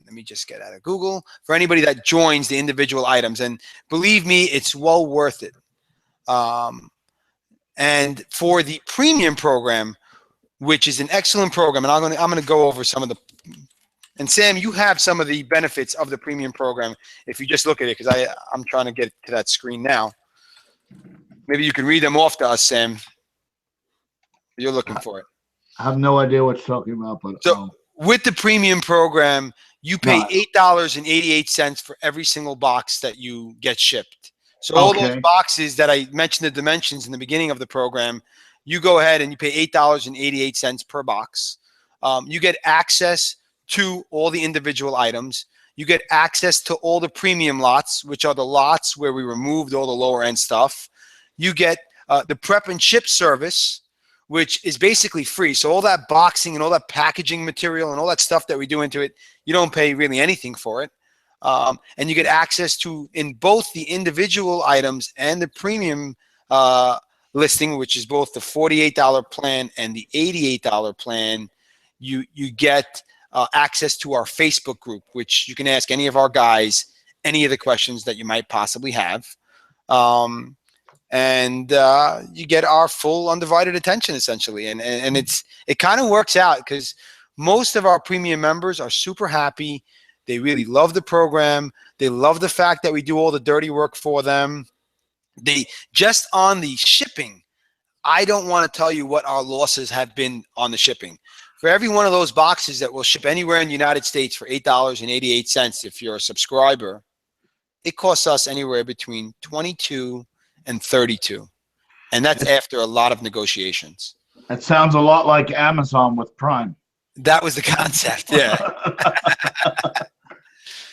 let me just get out of Google, for anybody that joins the individual items. And believe me, it's well worth it. And for the premium program, which is an excellent program, and I'm going to go over some of the, and Sam, you have some of the benefits of the premium program if you just look at it, because I'm trying to get to that screen now. Maybe you can read them off to us, Sam. You're looking for it. I have no idea what you're talking about, but so with the premium program, you pay $8.88 for every single box that you get shipped. So all those boxes that I mentioned the dimensions in the beginning of the program, you go ahead and you pay $8.88 per box. You get access to all the individual items. You get access to all the premium lots, which are the lots where we removed all the lower end stuff. You get the prep and ship service, which is basically free. So all that boxing and all that packaging material and all that stuff that we do into it, you don't pay really anything for it. And you get access to, in both the individual items and the premium listing, which is both the $48 plan and the $88 plan, you get access to our Facebook group, which you can ask any of our guys any of the questions that you might possibly have. And you get our full undivided attention, essentially. And it kind of works out because most of our premium members are super happy. They really love the program. They love the fact that we do all the dirty work for them. They just on the shipping, I don't want to tell you what our losses have been on the shipping. For every one of those boxes that will ship anywhere in the United States for $8.88, if you're a subscriber, it costs us anywhere between $22 and $32. And that's after a lot of negotiations. That sounds a lot like Amazon with Prime. That was the concept, yeah.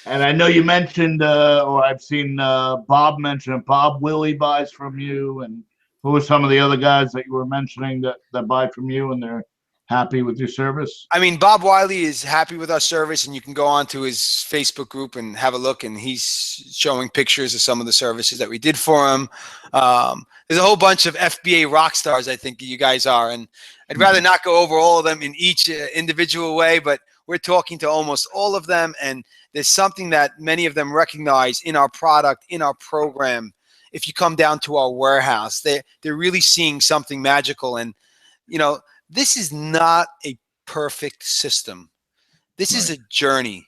And I know you mentioned, or I've seen Bob mention, Bob Willie buys from you, and who are some of the other guys that you were mentioning that buy from you and they're happy with your service? I mean, Bob Wiley is happy with our service, and you can go on to his Facebook group and have a look, and he's showing pictures of some of the services that we did for him. There's a whole bunch of FBA rock stars, I think you guys are, and I'd rather not go over all of them in each individual way, but we're talking to almost all of them, and there's something that many of them recognize in our product, in our program. If you come down to our warehouse, they're really seeing something magical. And you know, this is not a perfect system. This is a journey.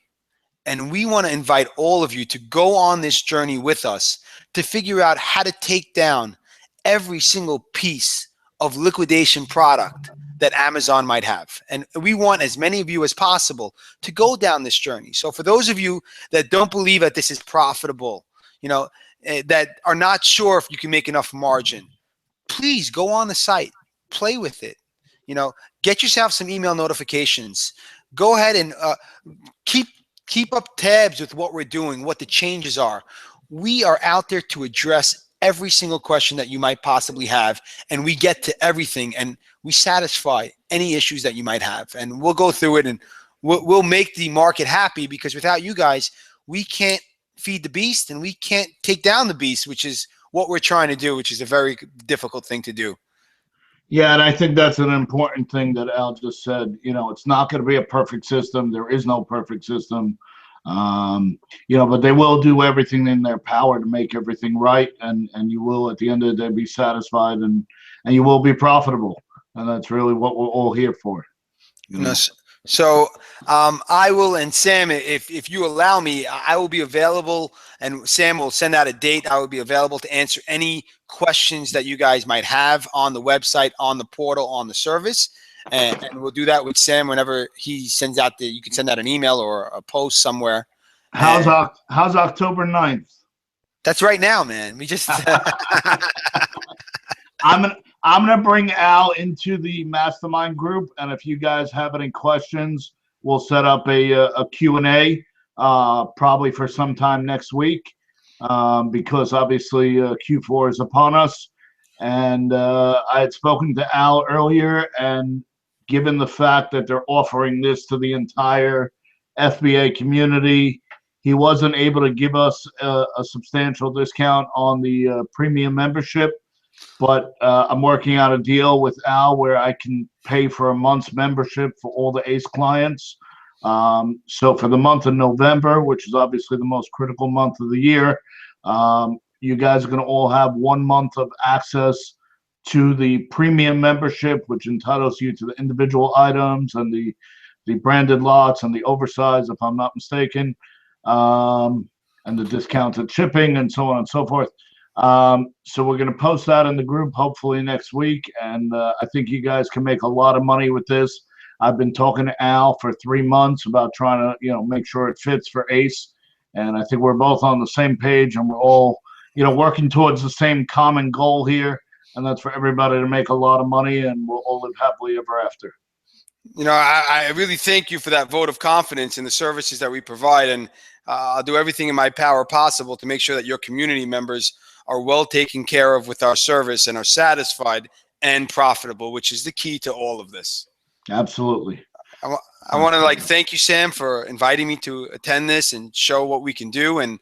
And we want to invite all of you to go on this journey with us to figure out how to take down every single piece of liquidation product that Amazon might have. And we want as many of you as possible to go down this journey. So for those of you that don't believe that this is profitable, you know, that are not sure if you can make enough margin, please go on the site, play with it. You know, get yourself some email notifications. Go ahead and keep up tabs with what we're doing, what the changes are. We are out there to address every single question that you might possibly have, and we get to everything, and we satisfy any issues that you might have. And we'll go through it, and we'll make the market happy, because without you guys, we can't feed the beast and we can't take down the beast, which is what we're trying to do, which is a very difficult thing to do. Yeah, and I think that's an important thing that Al just said. You know, it's not going to be a perfect system. There is no perfect system. You know, but they will do everything in their power to make everything right, and you will at the end of the day be satisfied, and you will be profitable, and that's really what we're all here for. You know? So I will, and Sam, if you allow me, I will be available, and Sam will send out a date. I will be available to answer any questions that you guys might have on the website, on the portal, on the service. And we'll do that with Sam whenever he sends out you can send out an email or a post somewhere. How's October 9th? That's right now, man. We just I'm gonna bring Al into the mastermind group, and if you guys have any questions, we'll set up a Q&A probably for sometime next week, because obviously Q4 is upon us. And I had spoken to Al earlier, and given the fact that they're offering this to the entire FBA community, he wasn't able to give us a substantial discount on the premium membership. But I'm working out a deal with Al where I can pay for a month's membership for all the ACE clients. So for the month of November, which is obviously the most critical month of the year, you guys are going to all have 1 month of access to the premium membership, which entitles you to the individual items and the branded lots and the oversized, if I'm not mistaken, and the discounted shipping and so on and so forth. So we're going to post that in the group hopefully next week, and I think you guys can make a lot of money with this. I've been talking to Al for 3 months about trying to, you know, make sure it fits for ACE, and I think we're both on the same page, and we're all, you know, working towards the same common goal here, and that's for everybody to make a lot of money, and we'll all live happily ever after. You know, I really thank you for that vote of confidence in the services that we provide, and I'll do everything in my power possible to make sure that your community members are well taken care of with our service and are satisfied and profitable, which is the key to all of this. Absolutely. I want to thank you, Sam, for inviting me to attend this and show what we can do, and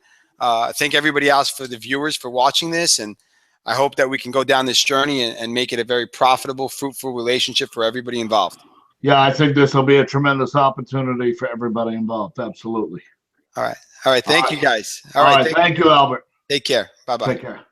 thank everybody else, for the viewers, for watching this, and I hope that we can go down this journey and make it a very profitable, fruitful relationship for everybody involved. Yeah, I think this will be a tremendous opportunity for everybody involved. Absolutely. All right. Thank you, guys. All right. Thank you, Albert. Take care. Bye-bye. Take care.